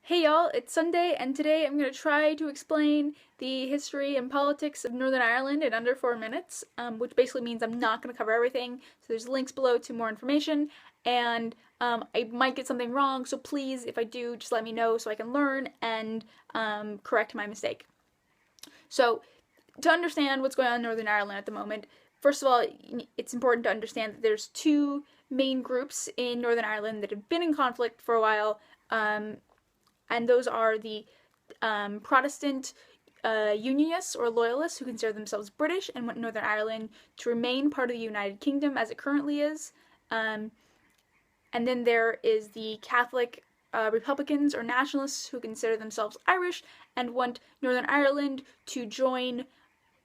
Hey y'all, it's Sunday, and today I'm going to try to explain the history and politics of Northern Ireland in under 4 minutes, which basically means I'm not going to cover everything, so there's links below to more information, and I might get something wrong, so please, if I do, just let me know so I can learn and correct my mistake. So, to understand what's going on in Northern Ireland at the moment, first of all, it's important to understand that there's two main groups in Northern Ireland that have been in conflict for a while, and those are the Protestant Unionists or Loyalists who consider themselves British and want Northern Ireland to remain part of the United Kingdom as it currently is. And then there is the Catholic Republicans or Nationalists who consider themselves Irish and want Northern Ireland to join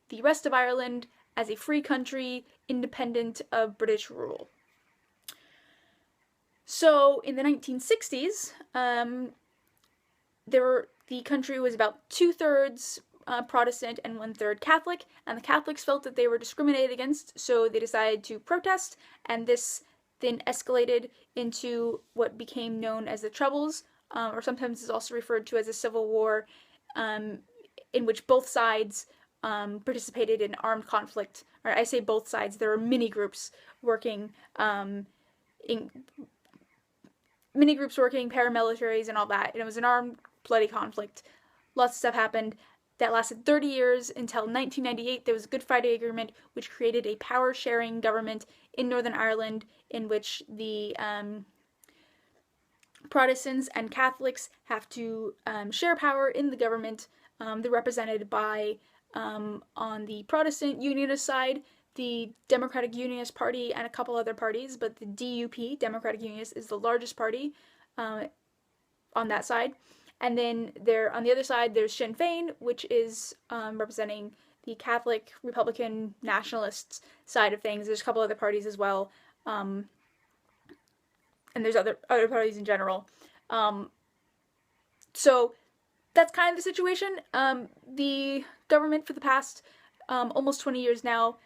the rest of Ireland as a free country independent of British rule. So in the 1960s, the country was about 2/3 Protestant and 1/3 Catholic, and the Catholics felt that they were discriminated against, so they decided to protest, and this then escalated into what became known as the Troubles, or sometimes is also referred to as a civil war, in which both sides participated in armed conflict. Or I say both sides, there were many groups working, paramilitaries and all that, and it was an armed bloody conflict. Lots of stuff happened that lasted 30 years until 1998. There was a Good Friday Agreement, which created a power-sharing government in Northern Ireland in which the Protestants and Catholics have to share power in the government. They're represented by, on the Protestant Unionist side, the Democratic Unionist Party and a couple other parties, but the DUP, Democratic Unionist, is the largest party on that side. And then on the other side, there's Sinn Féin, which is representing the Catholic, Republican, Nationalists side of things. There's a couple other parties as well, and there's other parties in general. So that's kind of the situation. The government for the past almost 20 years now,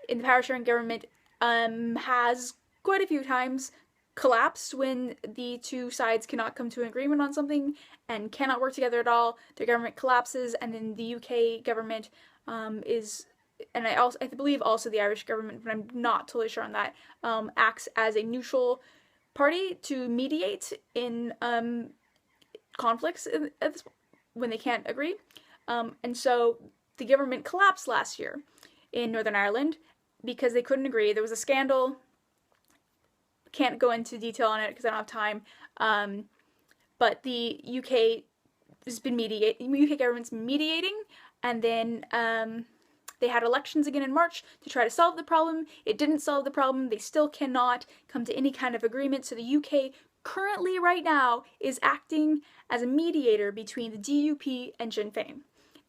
in the power-sharing government, has quite a few times collapsed when the two sides cannot come to an agreement on something and cannot work together at all. Their government collapses, and then the UK government is, and I believe also the Irish government, but I'm not totally sure on that, acts as a neutral party to mediate in conflicts when they can't agree. And so the government collapsed last year in Northern Ireland because they couldn't agree. There was a scandal. Can't go into detail on it because I don't have time. But the UK has been UK government's mediating, and then they had elections again in March to try to solve the problem. It didn't solve the problem. They still cannot come to any kind of agreement. So the UK currently, right now, is acting as a mediator between the DUP and Sinn Féin.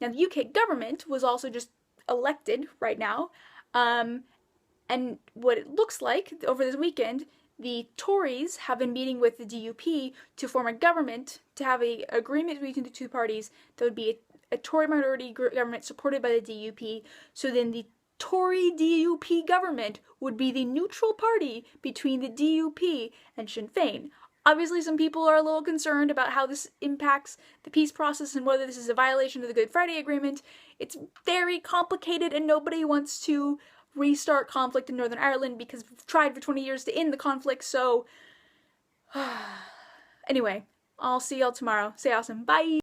Now, the UK government was also just elected right now, and what it looks like over this weekend, the Tories have been meeting with the DUP to form a government, to have an agreement between the two parties that would be a Tory minority government supported by the DUP. So then the Tory DUP government would be the neutral party between the DUP and Sinn Féin. Obviously, some people are a little concerned about how this impacts the peace process and whether this is a violation of the Good Friday Agreement. It's very complicated, and nobody wants to restart conflict in Northern Ireland because we've tried for 20 years to end the conflict, so anyway, I'll see y'all tomorrow. Stay awesome. Bye!